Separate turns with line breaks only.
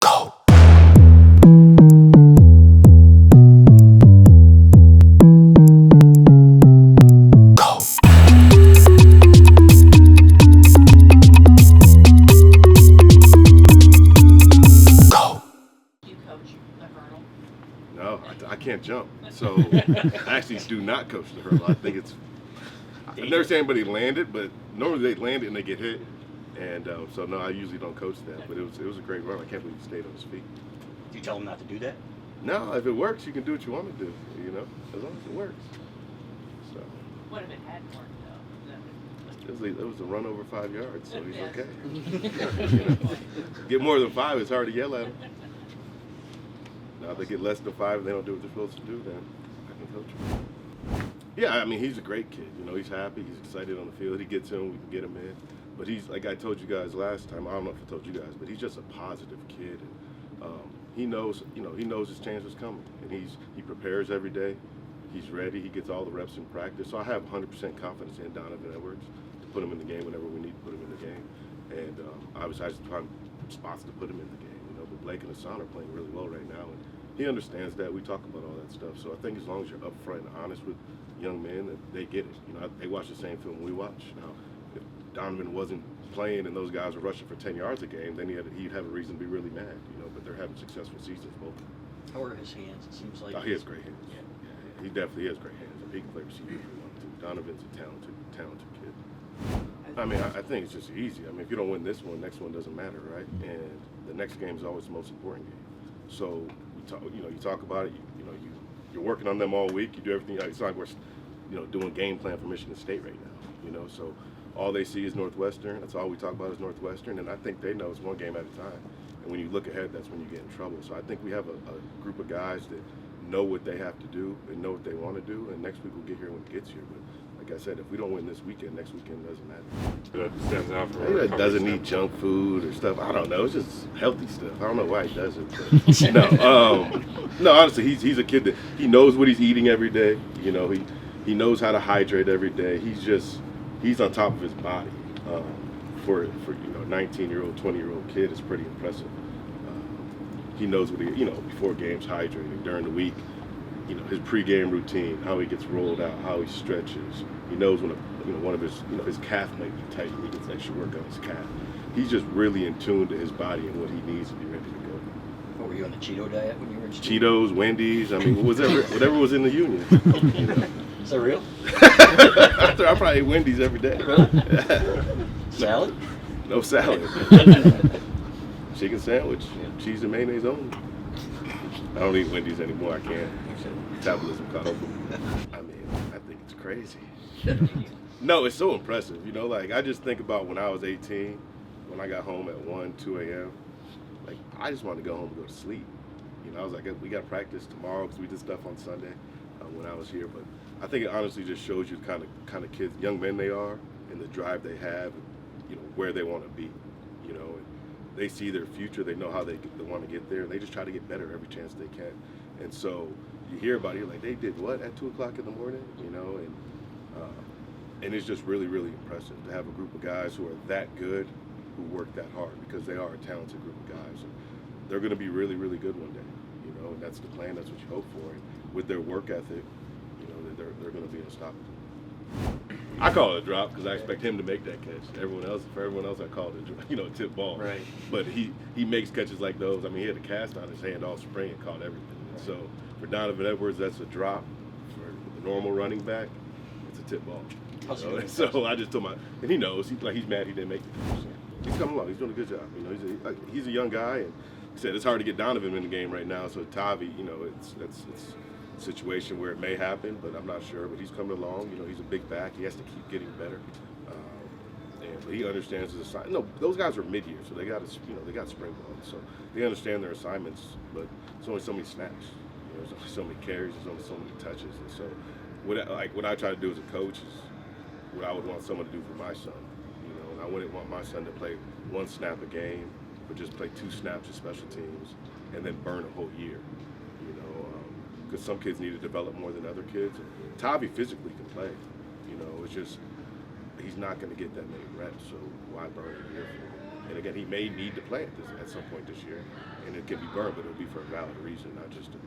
Go.
No, I can't jump. So I actually do not coach the hurdle. I think it's. I've never seen anybody land it, but normally they land it and they get hit. And so no, I usually don't coach that. But it was a great run. I can't believe he stayed on his feet.
Do you tell him not to do that?
No, if it works, you can do what you want to do. You know, as long as it works. So.
What if it hadn't worked though?
It was a run over 5 yards, so he's okay. You know, get more than 5, it's hard to yell at him. Now, if they get less than 5 and they don't do what they're supposed to do, then I can coach them. Yeah, I mean, he's a great kid. You know, he's happy, he's excited on the field. He gets in, we can get him in. But he's, like I told you guys last time, I don't know if I told you guys, but he's just a positive kid. And, he knows, you know, he knows his chance is coming. And he prepares every day. He's ready. He gets all the reps in practice. So I have 100% confidence in Donovan Edwards to put him in the game whenever we need to put him in the game. And obviously, I just find spots to put him in the game. You know, but Blake and Hassan are playing really well right now, and he understands that. We talk about all that stuff. So I think as long as you're upfront and honest with young men, that they get it. You know, they watch the same film we watch. Now, if Donovan wasn't playing and those guys were rushing for 10 yards a game, then he'd have a reason to be really mad. You know, but they're having successful seasons both.
How are his hands? It seems like.
Oh, he has great hands. Yeah. He definitely has great hands. He can play receiver if he wants to. Donovan's a talented kid. I mean, I think it's just easy. I mean, if you don't win this one, next one doesn't matter, right? And the next game is always the most important game. So you talk about it. You're working on them all week. You do everything. It's not like we're, doing game plan for Michigan State right now. You know, so all they see is Northwestern. That's all we talk about is Northwestern, and I think they know it's one game at a time. And when you look ahead, that's when you get in trouble. So I think we have a group of guys that know what they have to do and know what they want to do, and next week we'll get here when it gets here. But like I said, if we don't win this weekend, next weekend doesn't matter.
That stands out for
He doesn't eat junk food or stuff. I don't know. It's just healthy stuff. I don't know why he does it. But no, honestly, he's a kid that he knows what he's eating every day. You know, he knows how to hydrate every day. He's on top of his body. For 19-year-old, 20-year-old kid, it's pretty impressive. He knows what before games, hydrating, during the week, his pregame routine, how he gets rolled out, how he stretches. He knows when one of his calf might be tight and he gets extra work on his calf. He's just really in tune to his body and what he needs to be ready to go.
What, were you on the Cheeto diet when you were in school?
Cheetos, Wendy's, I mean, whatever was in the union.
Is that real?
I probably ate Wendy's every day.
Salad?
No salad. Chicken sandwich, cheese and mayonnaise only. I don't eat Wendy's anymore. I can't. Metabolism caught up with me. I mean, I think it's crazy. No, it's so impressive. Like I just think about when I was 18, when I got home at 1, 2 a.m. Like I just wanted to go home and go to sleep. I was like, we got practice tomorrow because we did stuff on Sunday when I was here. But I think it honestly just shows you the kind of kids, young men they are, and the drive they have, where they want to be. And they see their future. They know how they want to get there, and they just try to get better every chance they can. And so you hear about it, you're like, they did what at 2 o'clock in the morning, and it's just really, really impressive to have a group of guys who are that good, who work that hard, because they are a talented group of guys. And they're going to be really, really good one day, and that's the plan. That's what you hope for. And with their work ethic, they're going to be unstoppable. I call it a drop because I expect him to make that catch. For everyone else, I call it a tip ball.
Right.
But he makes catches like those. I mean, he had a cast on his hand all spring and caught everything. And so for Donovan Edwards, that's a drop. For the normal running back, it's a tip ball. So I just told him, and he knows. He's mad he didn't make the catch. He's coming along. He's doing a good job. He's a young guy, and he said it's hard to get Donovan in the game right now. So Tavierre, it's a situation where it may happen, but I'm not sure. But he's coming along. He's a big back. He has to keep getting better. But he understands his assignment. No, those guys are mid-year, so they got spring ball, so they understand their assignments. But it's only so many snaps. There's only so many carries. There's only so many touches. And so, what I try to do as a coach is what I would want someone to do for my son. And I wouldn't want my son to play 1 snap a game, but just play 2 snaps of special teams, and then burn a whole year. Because some kids need to develop more than other kids. Tavierre physically can play. It's just he's not going to get that many reps, so why burn a year for him? And again, he may need to play it at some point this year, and it can be burned, but it'll be for a valid reason, not just to